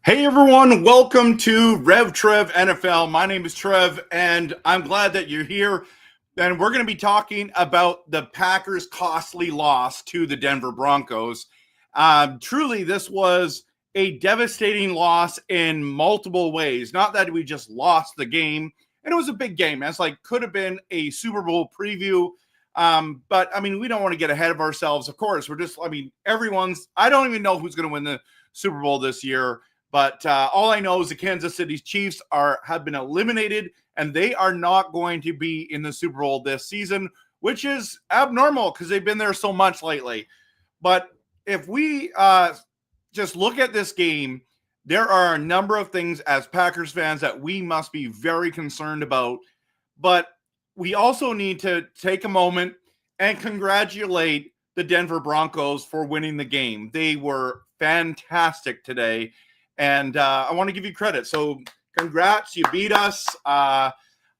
Hey everyone, welcome to Rev Trev NFL. My name is Trev, and I'm glad that you're here. And we're going to be talking about the Packers' costly loss to the Denver Broncos. Truly, this was a devastating loss in multiple ways. Not that we just lost the game, and it was a big game. It's like could have been a Super Bowl preview. But I mean, we don't want to get ahead of ourselves. Of course, I don't even know who's going to win the Super Bowl this year. But all I know is the Kansas City Chiefs have been eliminated, and they are not going to be in the Super Bowl this season, which is abnormal because they've been there so much lately. But if we just look at this game, there are a number of things as Packers fans that we must be very concerned about. But we also need to take a moment and congratulate the Denver Broncos for winning the game. They were fantastic today. And I want to give you credit. So congrats, you beat us. I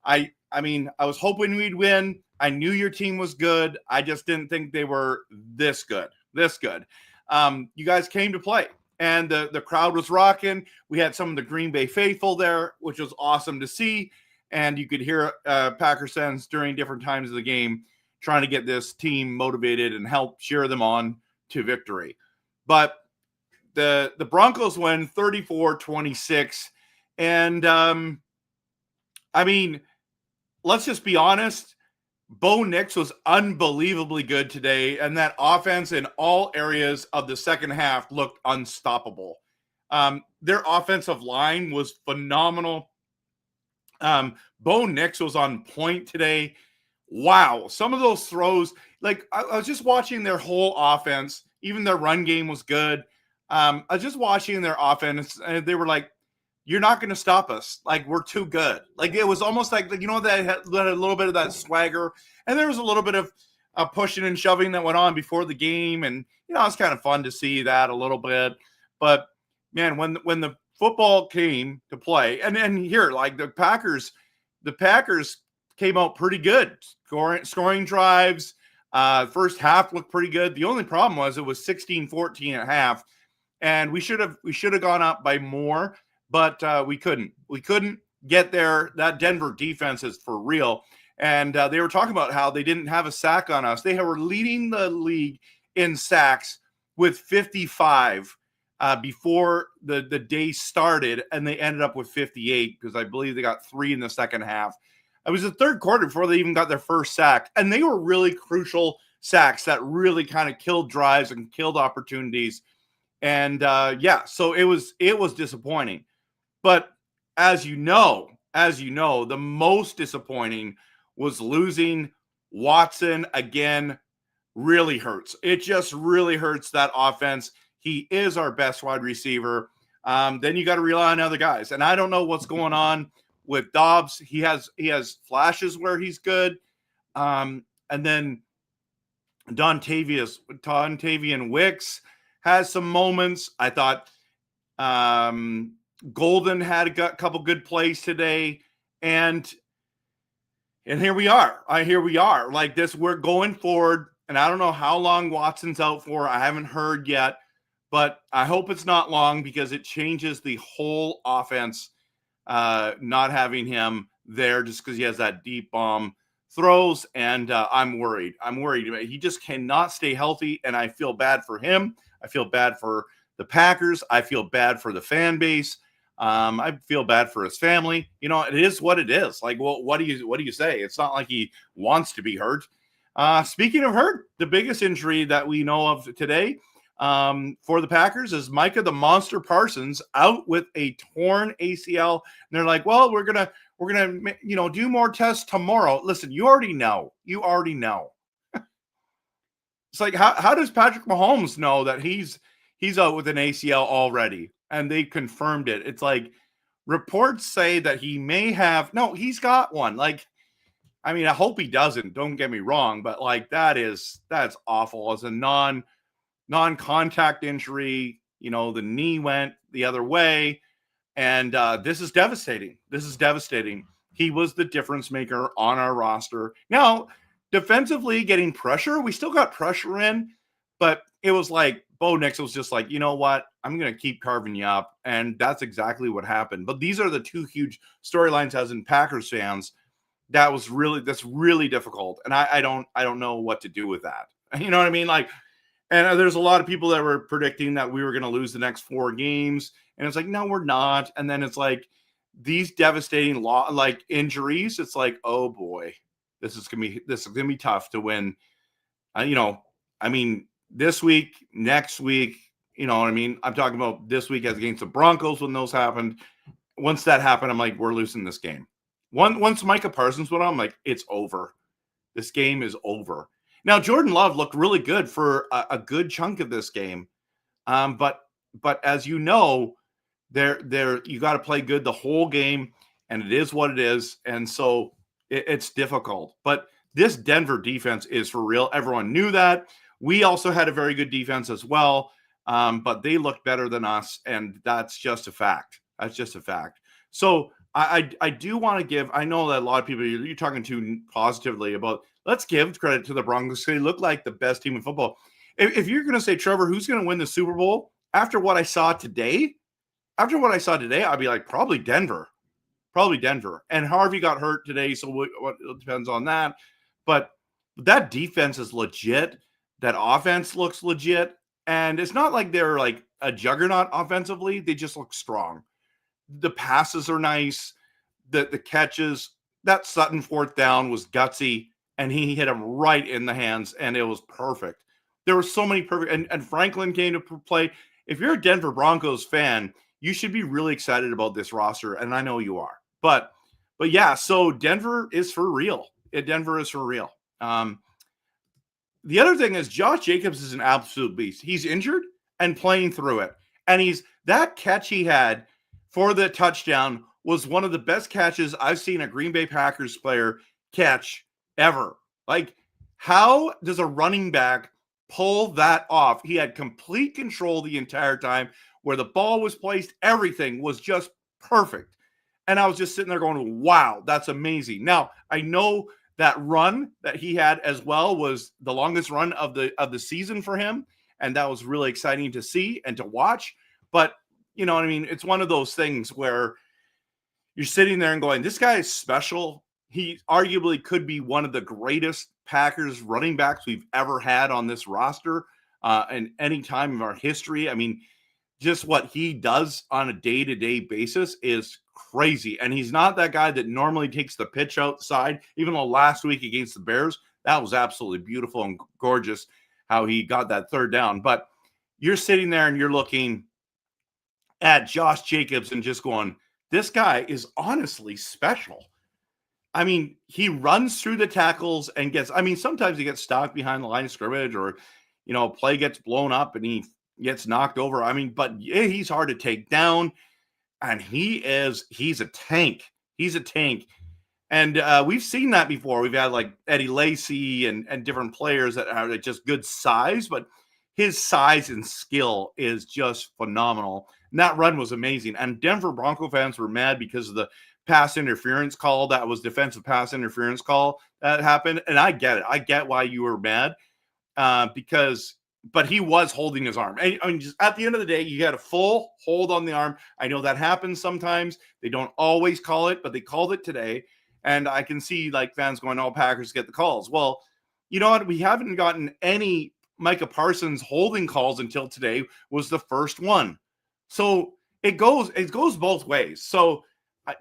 was hoping we'd win. I knew your team was good. I just didn't think they were this good. You guys came to play, and the crowd was rocking. We had some of the Green Bay faithful there, which was awesome to see. And you could hear Packers fans during different times of the game trying to get this team motivated and help cheer them on to victory. But the Broncos win 34-26. And, let's just be honest. Bo Nix was unbelievably good today, and that offense in all areas of the second half looked unstoppable. Their offensive line was phenomenal. Bo Nix was on point today. Wow. Some of those throws, like I was just watching their whole offense. Even their run game was good. I was just watching their offense, and they were like, you're not going to stop us. Like, we're too good. Like, it was almost like they had a little bit of that swagger, and there was a little bit of pushing and shoving that went on before the game, and, it's kind of fun to see that a little bit. But, man, when the football came to play, and here, like, the Packers came out pretty good, scoring drives. First half looked pretty good. The only problem was it was 16-14 at half. And we should have gone up by more, but we couldn't. We couldn't get there. That Denver defense is for real. And they were talking about how they didn't have a sack on us. They were leading the league in sacks with 55 before the day started, and they ended up with 58 because I believe they got 3 in the second half. It was the third quarter before they even got their first sack, and they were really crucial sacks that really kind of killed drives and killed opportunities. And so it was disappointing. But as you know, the most disappointing was losing Watson again. Really hurts. It just really hurts that offense. He is our best wide receiver. Then you got to rely on other guys. And I don't know what's going on with Dobbs. He has flashes where he's good. And then Dontavian Wicks has some moments. I thought Golden had a couple good plays today, and here we are. Like this. We're going forward, and I don't know how long Watson's out for. I haven't heard yet, but I hope it's not long because it changes the whole offense. Not having him there just because he has that deep bomb throws, and I'm worried. He just cannot stay healthy, and I feel bad for him. I feel bad for the Packers. I feel bad for the fan base. I feel bad for his family. It is what it is. Like, well, what do you say? It's not like he wants to be hurt. Speaking of hurt, the biggest injury that we know of today for the Packers is Micah the Monster Parsons out with a torn ACL. And they're like, well, we're gonna do more tests tomorrow. Listen, you already know. It's like, how does Patrick Mahomes know that he's out with an ACL already? And they confirmed it. It's like reports say that he may have. No, he's got one. Like, I mean, I hope he doesn't. Don't get me wrong, but like that's awful. As a non-contact injury, the knee went the other way, and this is devastating. He was the difference maker on our roster. Now, defensively, getting pressure, we still got pressure in, but it was like Bo Nix was just like, you know what? I'm going to keep carving you up, and that's exactly what happened. But these are the two huge storylines as in Packers fans. That's really difficult, and I don't know what to do with that. You know what I mean? Like, and there's a lot of people that were predicting that we were going to lose the next 4 games, and it's like, no, we're not. And then it's like these devastating injuries. It's like, oh boy, this is gonna be tough to win. I mean, this week, next week, you know what I mean? I'm talking about this week as against the Broncos when those happened. Once that happened, I'm like, we're losing this game. Once Micah Parsons went on, I'm like, it's over. This game is over. Now, Jordan Love looked really good for a good chunk of this game. But as you know, you got to play good the whole game, and it is what it is. And so it's difficult. But this Denver defense is for real. Everyone knew that. We also had a very good defense as well, but they looked better than us, and that's just a fact. So I do want to give – I know that a lot of people you're talking to positively about – let's give credit to the Broncos. They look like the best team in football. If you're going to say, Trevor, who's going to win the Super Bowl? After what I saw today, I'd be like, probably Denver. And Harvey got hurt today, so it depends on that. But that defense is legit. That offense looks legit. And it's not like they're like a juggernaut offensively. They just look strong. The passes are nice. The catches, that Sutton 4th down was gutsy, and he hit him right in the hands, and it was perfect. There were so many perfect, and Franklin came to play. If you're a Denver Broncos fan, you should be really excited about this roster, and I know you are. But yeah, so Denver is for real. Denver is for real. The other thing is Josh Jacobs is an absolute beast. He's injured and playing through it. And that catch he had for the touchdown was one of the best catches I've seen a Green Bay Packers player catch ever. Like, how does a running back pull that off? He had complete control the entire time. Where the ball was placed, everything was just perfect. And I was just sitting there going, wow, that's amazing. Now, I know that run that he had as well was the longest run of the season for him. And that was really exciting to see and to watch. But, you know what I mean? It's one of those things where you're sitting there and going, this guy is special. He arguably could be one of the greatest Packers running backs we've ever had on this roster in any time of our history. I mean, just what he does on a day-to-day basis is crazy. And he's not that guy that normally takes the pitch outside. Even though last week against the Bears, that was absolutely beautiful and gorgeous how he got that 3rd down. But you're sitting there and you're looking at Josh Jacobs and just going, this guy is honestly special. I mean, he runs through the tackles and sometimes he gets stopped behind the line of scrimmage or, play gets blown up and he gets knocked over. I mean, but he's hard to take down, and he's a tank. He's a tank. And we've seen that before. We've had like Eddie Lacy and different players that are just good size, but his size and skill is just phenomenal. And that run was amazing. And Denver Bronco fans were mad because of the pass interference call. That was defensive pass interference call that happened. And I get it. I get why you were mad but he was holding his arm. I mean, just at the end of the day, you had a full hold on the arm. I know that happens sometimes. They don't always call it, but they called it today. And I can see like fans going, oh, Packers get the calls. Well, you know what? We haven't gotten any Micah Parsons holding calls until today was the first one. So it goes both ways. So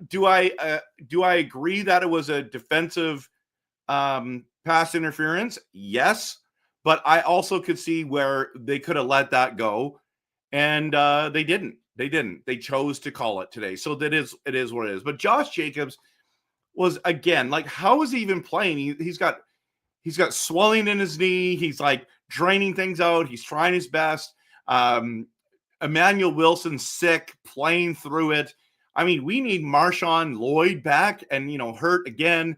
do I agree that it was a defensive pass interference? Yes. But I also could see where they could have let that go, and they didn't. They didn't. They chose to call it today. So it is what it is. But Josh Jacobs was, again, like, how is he even playing? He's got swelling in his knee. He's like draining things out. He's trying his best. Emmanuel Wilson's sick, playing through it. I mean, we need Marshawn Lloyd back and, hurt again.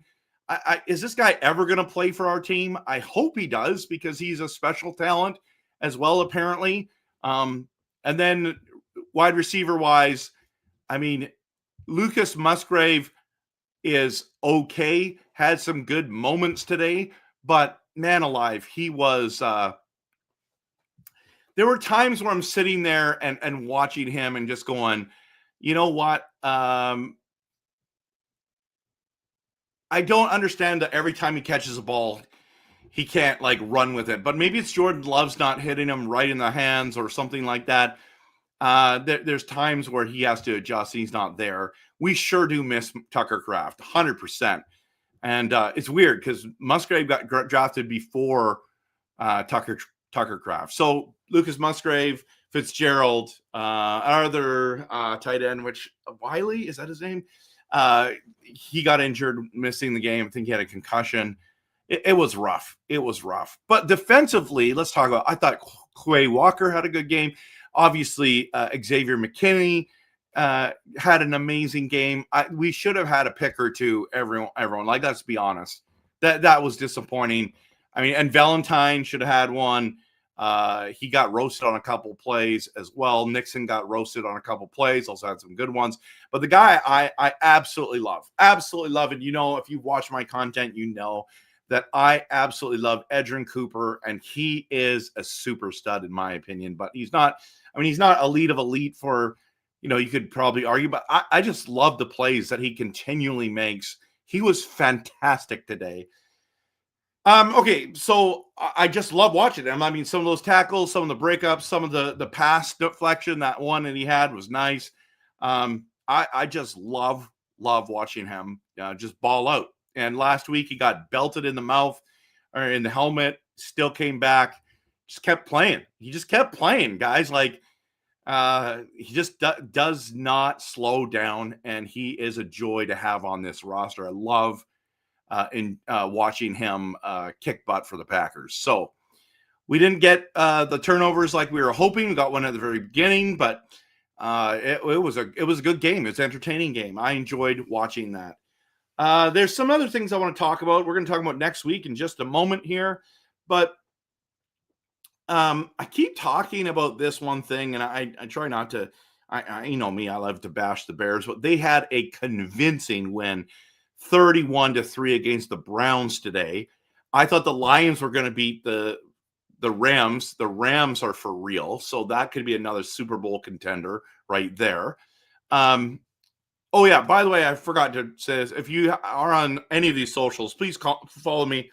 Is this guy ever going to play for our team? I hope he does, because he's a special talent as well, apparently. And then wide receiver wise, I mean, Lucas Musgrave is okay, had some good moments today, but man alive, he was there were times where I'm sitting there and watching him and just going, you know what? I don't understand that every time he catches a ball, he can't like run with it. But maybe it's Jordan Love's not hitting him right in the hands or something like that. There's times where he has to adjust. He's not there. We sure do miss Tucker Kraft, 100%. And it's weird because Musgrave got drafted before Tucker Kraft. So Lucas Musgrave, Fitzgerald, our other tight end, which Wiley, is that his name? He got injured, missing the game. I think he had a concussion. It was rough. It was rough. But defensively, let's talk about, I thought Quay Walker had a good game. Obviously, Xavier McKinney had an amazing game. We should have had a pick or two, everyone. Like, let's be honest. That was disappointing. I mean, and Valentine should have had one. He got roasted on a couple plays as well. Nixon got roasted on a couple plays, also had some good ones. But the guy I absolutely love. Absolutely love it. If you watch my content, that I absolutely love Edgerrin Cooper, and he is a super stud in my opinion. But he's not elite of elite for, you could probably argue, but I just love the plays that he continually makes. He was fantastic today. Okay, so I just love watching him. I mean, some of those tackles, some of the breakups, some of the pass deflection, that one that he had was nice. I just love watching him just ball out. And last week he got belted in the mouth or in the helmet, still came back, just kept playing. He just kept playing, guys. Like, he just does not slow down, and he is a joy to have on this roster. I love watching him kick butt for the Packers. So we didn't get the turnovers like we were hoping. We got one at the very beginning, but it was a good game. It's an entertaining game. I enjoyed watching that. There's some other things I want to talk about. We're going to talk about next week in just a moment here, but I keep talking about this one thing, and I try not to. You know me, I love to bash the Bears, but they had a convincing win, 31-3 against the Browns today. I thought the Lions were going to beat the Rams. The Rams are for real, so that could be another Super Bowl contender right there. Oh yeah, by the way, I forgot to say this. If you are on any of these socials, please follow me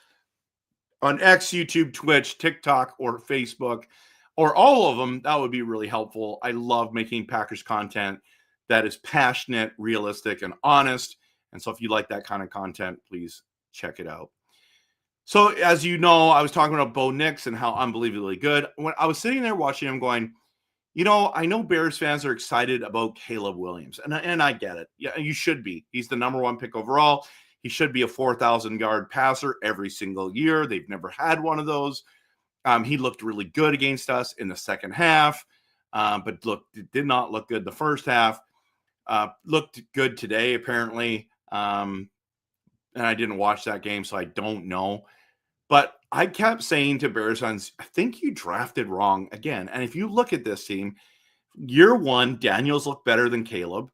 on X, YouTube, Twitch, TikTok, or Facebook, or all of them. That would be really helpful. I love making Packers content that is passionate, realistic, and honest. And so if you like that kind of content, please check it out. So as you know, I was talking about Bo Nix and how unbelievably good. When I was sitting there watching him going, I know Bears fans are excited about Caleb Williams, and I get it. Yeah, you should be. He's the number one pick overall. He should be a 4,000-yard passer every single year. They've never had one of those. He looked really good against us in the second half, but did not look good the first half. Looked good today, apparently. And I didn't watch that game, so I don't know. But I kept saying to Bears fans, I think you drafted wrong again. And if you look at this team, year one, Daniels looked better than Caleb.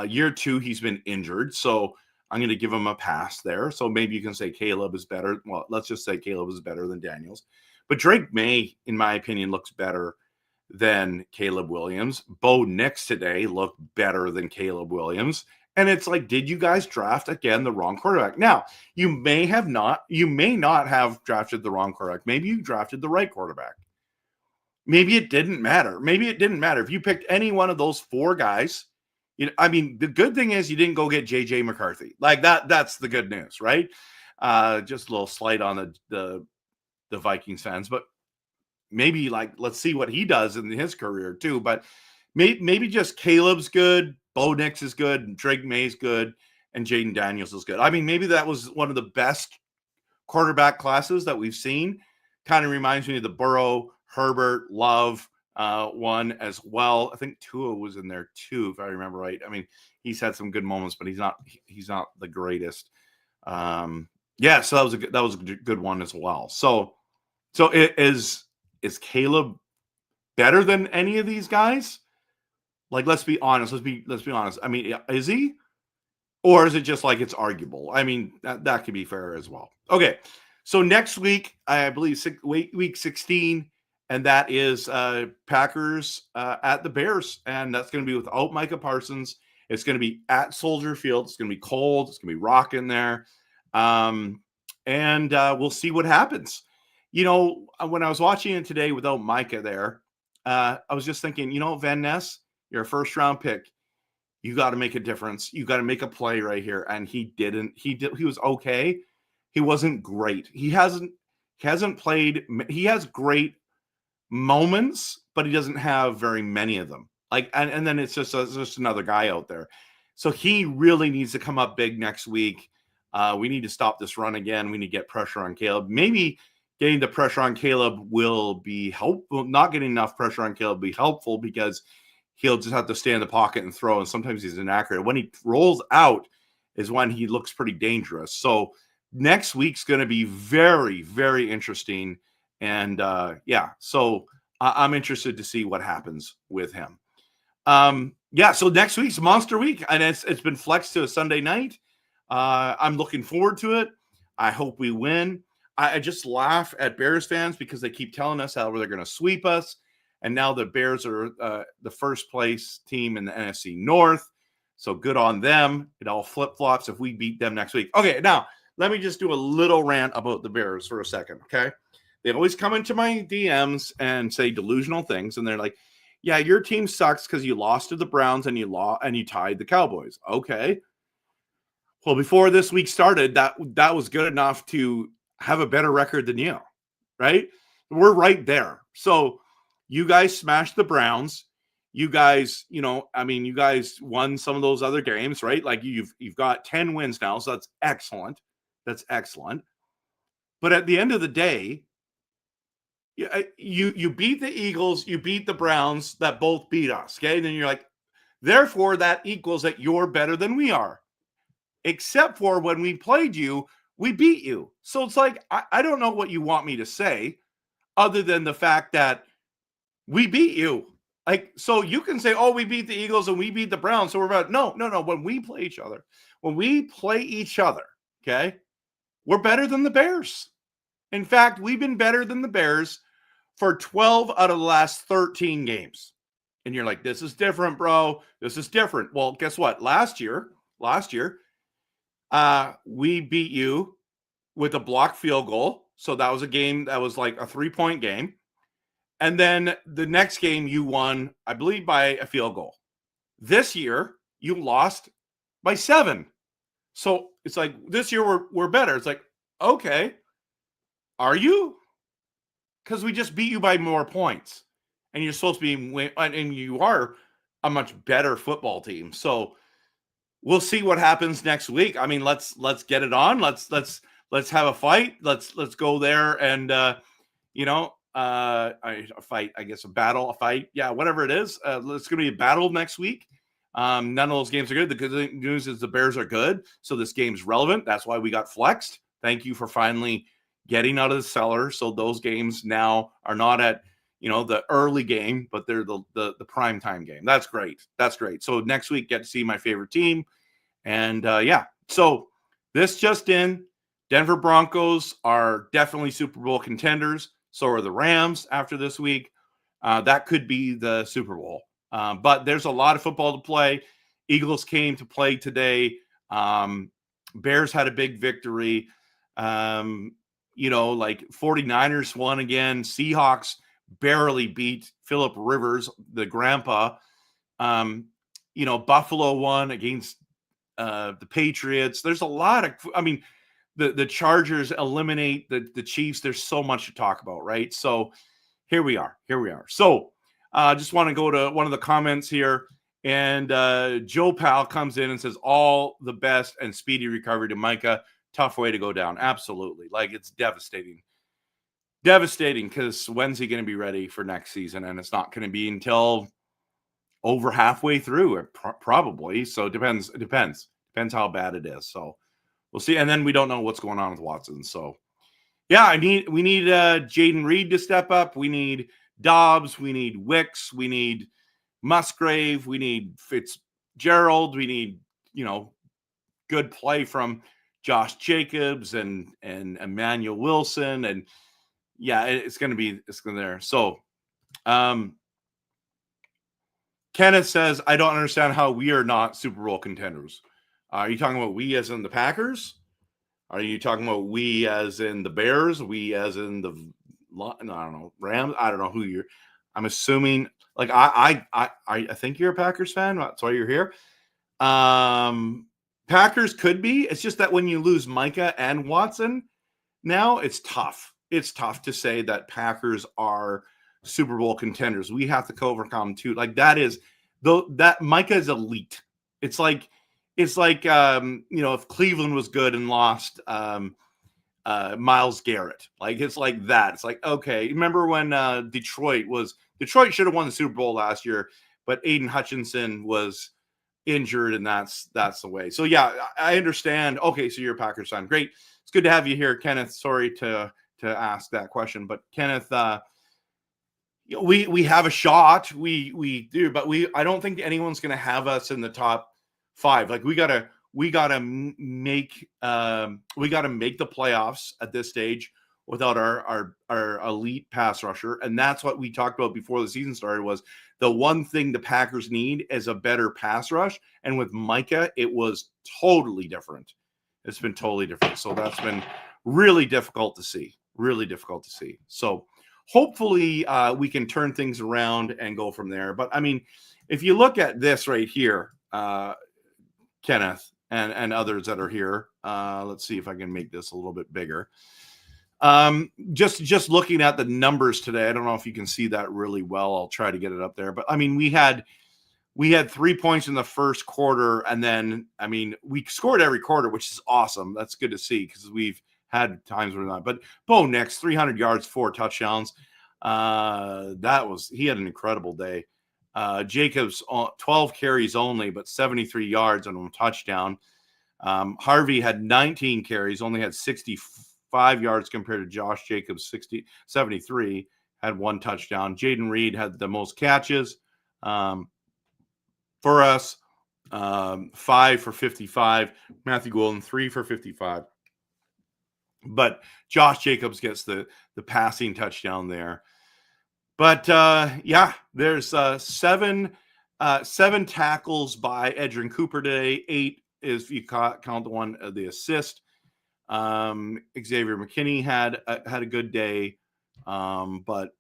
Year two, he's been injured. So I'm going to give him a pass there. So maybe you can say Caleb is better. Well, let's just say Caleb is better than Daniels. But Drake May, in my opinion, looks better than Caleb Williams. Bo Nix today looked better than Caleb Williams. And it's like, did you guys draft, again, the wrong quarterback? Now, you may not have drafted the wrong quarterback. Maybe you drafted the right quarterback. Maybe it didn't matter. If you picked any one of those four guys, the good thing is you didn't go get JJ McCarthy. Like that's the good news, right? Just a little slight on the the Vikings fans, but maybe let's see what he does in his career too. But maybe just Caleb's good, Bo Nix is good, and Drake May's good, and Jaden Daniels is good. I mean, maybe that was one of the best quarterback classes that we've seen. Kind of reminds me of the Burrow, Herbert, Love one as well. I think Tua was in there too, if I remember right. I mean, he's had some good moments, but he's not the greatest. So that was a good one as well. So it is Caleb better than any of these guys? Like, let's be honest. Let's be honest. I mean, is he? Or is it just like it's arguable? I mean, that could be fair as well. Okay, so next week, I believe week 16, and that is Packers at the Bears, and that's going to be without Micah Parsons. It's going to be at Soldier Field. It's going to be cold. It's going to be rocking there, and we'll see what happens. You know, when I was watching it today without Micah there, I was just thinking, you know, Van Ness, you're a first-round pick. You got to make a difference. You got to make a play right here. And he didn't. He was okay. He wasn't great. He hasn't played. He has great moments, but he doesn't have very many of them. And then it's just another guy out there. So he really needs to come up big next week. We need to stop this run again. We need to get pressure on Caleb. Maybe getting the pressure on Caleb will be helpful. Not getting enough pressure on Caleb will be helpful because he'll just have to stay in the pocket and throw, and sometimes he's inaccurate. When he rolls out is when he looks pretty dangerous. So next week's going to be very, very interesting. And so I'm interested to see what happens with him. So next week's Monster Week, and it's been flexed to a Sunday night. I'm looking forward to it. I hope we win. I just laugh at Bears fans because they keep telling us how they're going to sweep us. And now the Bears are the first place team in the NFC North. So good on them. It all flip-flops if we beat them next week. Okay, now let me just do a little rant about the Bears for a second, okay? They always come into my DMs and say delusional things, and they're like, yeah, your team sucks because you lost to the Browns and you tied the Cowboys. Okay. Well, before this week started, that was good enough to have a better record than you, right? We're right there. So you guys smashed the Browns. You guys, you guys won some of those other games, right? Like you've got 10 wins now, so that's excellent. That's excellent. But at the end of the day, you beat the Eagles, you beat the Browns that both beat us, okay? And then you're like, therefore, that equals that you're better than we are. Except for when we played you, we beat you. So it's like, I don't know what you want me to say other than the fact that we beat you. Like, so you can say, oh, we beat the Eagles and we beat the Browns. So we're about, no. When we play each other, okay, we're better than the Bears. In fact, we've been better than the Bears for 12 out of the last 13 games. And you're like, this is different, bro. This is different. Well, guess what? Last year, we beat you with a blocked field goal. So that was a game that was like a 3-point game. And then the next game you won, I believe, by a field goal. This year, you lost by 7. So it's like, this year we're better. It's like, okay, are you? Because we just beat you by more points. And you're supposed to be, and you are a much better football team. So we'll see what happens next week. I mean, let's get it on. Let's have a fight. Let's go there and a fight, I guess, a fight. Yeah, whatever it is. It's going to be a battle next week. None of those games are good. The good news is the Bears are good. So this game's relevant. That's why we got flexed. Thank you for finally getting out of the cellar. So those games now are not at, the early game, but they're the prime time game. That's great. That's great. So next week, get to see my favorite team. And so this just in, Denver Broncos are definitely Super Bowl contenders. So are the Rams after this week. That could be the Super Bowl. But there's a lot of football to play. Eagles came to play today. Bears had a big victory. Like 49ers won again. Seahawks barely beat Phillip Rivers, the grandpa. Buffalo won against the Patriots. There's a lot of, the Chargers eliminate the Chiefs, there's so much to talk about, right? So here we are. So just want to go to one of the comments here. And Joe Powell comes in and says, all the best and speedy recovery to Micah. Tough way to go down. Absolutely. Like, it's devastating. Devastating, because when's he going to be ready for next season? And it's not going to be until over halfway through, probably. So it depends how bad it is. So we'll see. And then we don't know what's going on with Watson. So yeah, we need Jaden Reed to step up. We need Dobbs. We need Wicks. We need Musgrave. We need Fitzgerald. We need, good play from Josh Jacobs and Emmanuel Wilson. And yeah, it's going to there. So, Kenneth says, I don't understand how we are not Super Bowl contenders. Are you talking about we as in the Packers? Are you talking about we as in the Bears? We as in the, I don't know, Rams? I don't know who I'm assuming, like, I think you're a Packers fan. That's why you're here. Packers could be. It's just that when you lose Micah and Watson, now it's tough. It's tough to say that Packers are Super Bowl contenders. We have to overcome too. Like, that Micah is elite. It's like if Cleveland was good and lost Myles Garrett, like, it's like that. It's like, okay, remember when Detroit should have won the Super Bowl last year, but Aiden Hutchinson was injured, and that's the way. So yeah, I understand. Okay, so you're a Packers fan. Great. It's good to have you here, Kenneth. Sorry to ask that question, but Kenneth, we have a shot. We do, but I don't think anyone's going to have us in the top 5. Like, we gotta make the playoffs at this stage without our elite pass rusher. And that's what we talked about before the season started, was the one thing the Packers need is a better pass rush. And with Micah, it was totally different. It's been totally different. So that's been really difficult to see. So hopefully we can turn things around and go from there. But I mean, if you look at this right here, Kenneth and others that are here, let's see if I can make this a little bit bigger. Just looking at the numbers today, I don't know if you can see that really well. I'll try to get it up there. But I mean, we had 3 points in the first quarter, and then, I mean, we scored every quarter, which is awesome. That's good to see, because we've had times where not. But Bo Nix, 300 yards, 4 touchdowns. He had an incredible day. Jacobs, 12 carries only, but 73 yards and a touchdown. Harvey had 19 carries, only had 65 yards compared to Josh Jacobs, 73, had 1 touchdown. Jaden Reed had the most catches for us, 5 for 55. Matthew Golden, 3 for 55. But Josh Jacobs gets the passing touchdown there. But yeah, there's 7 tackles by Edgerrin Cooper today. 8 is, if you count the one the assist. Xavier McKinney had a good day, but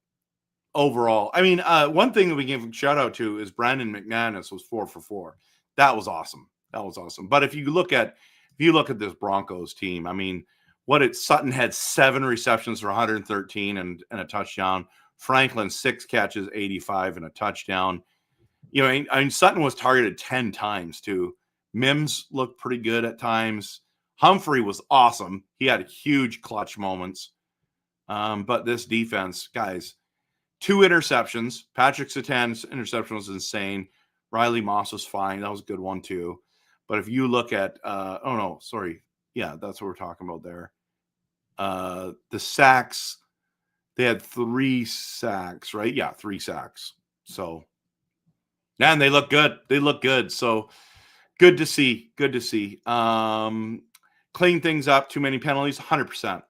overall, I mean, one thing that we give a shout out to is Brandon McManus was 4 for 4. That was awesome. But if you look at this Broncos team, I mean, Sutton had 7 receptions for 113 and a touchdown. Franklin, 6 catches, 85 and a touchdown. I mean, Sutton was targeted 10 times too. Mims looked pretty good at times. Humphrey was awesome. He had huge clutch moments. But this defense, guys, 2 interceptions. Patrick Surtain's interception was insane. Riley Moss was fine. That was a good one too. But if you look at, yeah, that's what we're talking about there. The sacks, they had 3 sacks, right? Yeah, 3 sacks. So, man, they look good. So good to see. Clean things up. Too many penalties. 100%.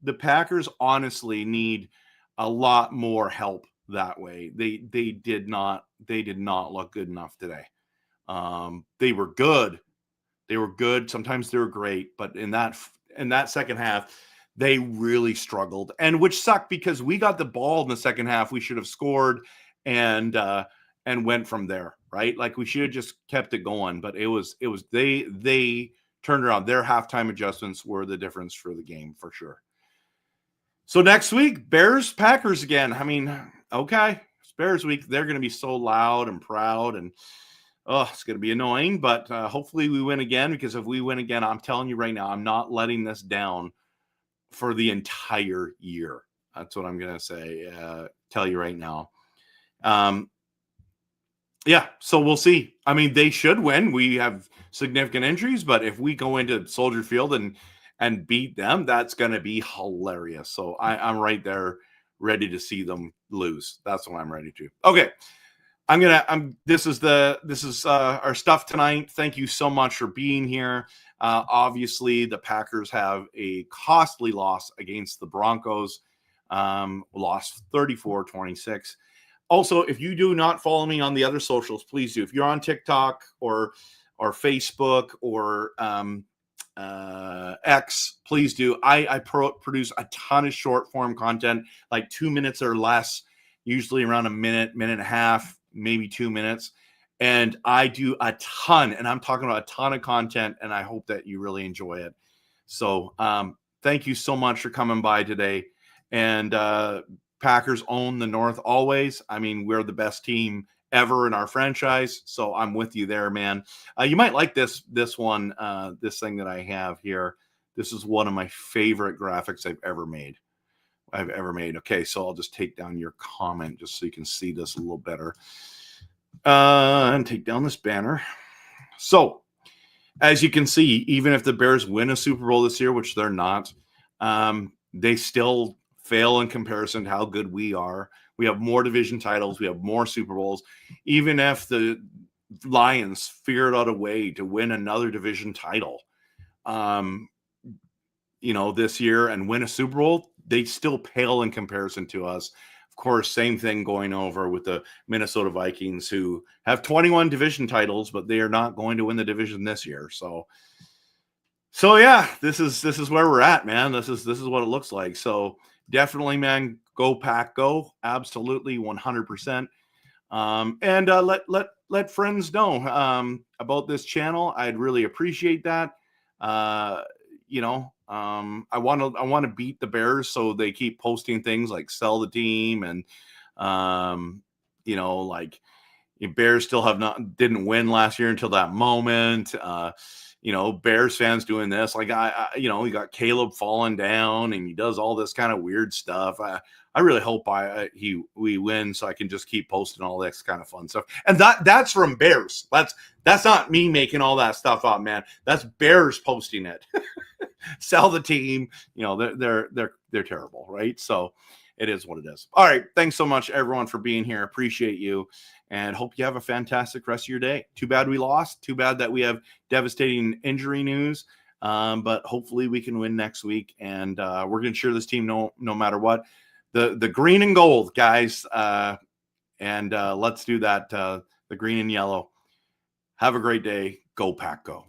The Packers honestly need a lot more help that way. They did not look good enough today. They were good. Sometimes they were great, but in that second half, they really struggled, and which sucked because we got the ball in the second half. We should have scored and went from there, right? Like, we should have just kept it going, but they turned around. Their halftime adjustments were the difference for the game for sure. So next week, Bears, Packers again. I mean, okay, it's Bears week. They're going to be so loud and proud, and it's going to be annoying, but hopefully we win again, because if we win again, I'm telling you right now, I'm not letting this down for the entire year. That's what I'm going to say, tell you right now. Yeah, so we'll see. I mean, they should win. We have significant injuries, but if we go into Soldier Field and beat them, that's going to be hilarious. So I'm right there ready to see them lose. That's what I'm ready to. Okay. This is our stuff tonight. Thank you so much for being here. Obviously the Packers have a costly loss against the Broncos. Lost 34-26. Also, if you do not follow me on the other socials, please do. If you're on TikTok or Facebook or X, please do. I produce a ton of short form content, like 2 minutes or less, usually around a minute and a half, maybe 2 minutes. And I do a ton, and I'm talking about a ton of content, and I hope that you really enjoy it. So thank you so much for coming by today. And Packers own the North always. I mean, we're the best team ever in our franchise. So I'm with you there, man. You might like this one, this thing that I have here. This is one of my favorite graphics I've ever made. Okay, so I'll just take down your comment just so you can see this a little better. And take down this banner. So, as you can see, even if the Bears win a Super Bowl this year, which they're not, they still fail in comparison to how good we are. We have more division titles. We have more Super Bowls. Even if the Lions figured out a way to win another division title, this year and win a Super Bowl, they still pale in comparison to us. Of course, same thing going over with the Minnesota Vikings, who have 21 division titles, but they are not going to win the division this year. So yeah, this is where we're at, man. This is what it looks like. So definitely, man, go Pack Go. Absolutely, 100%. And let friends know about this channel. I'd really appreciate that. I want to beat the Bears, so they keep posting things like sell the team, and like Bears still didn't win last year until that moment. Bears fans doing this, like you got Caleb falling down, and he does all this kind of weird stuff. I really hope we win, so I can just keep posting all this kind of fun stuff. And that's from Bears. That's not me making all that stuff up, man. That's Bears posting it. Sell the team. They're terrible, right? So it is what it is. All right. Thanks so much, everyone, for being here. Appreciate you, and hope you have a fantastic rest of your day. Too bad we lost. Too bad that we have devastating injury news. But hopefully we can win next week, and we're going to cheer this team no matter what. The green and gold, guys, and let's do that. The green and yellow. Have a great day. Go Pack Go.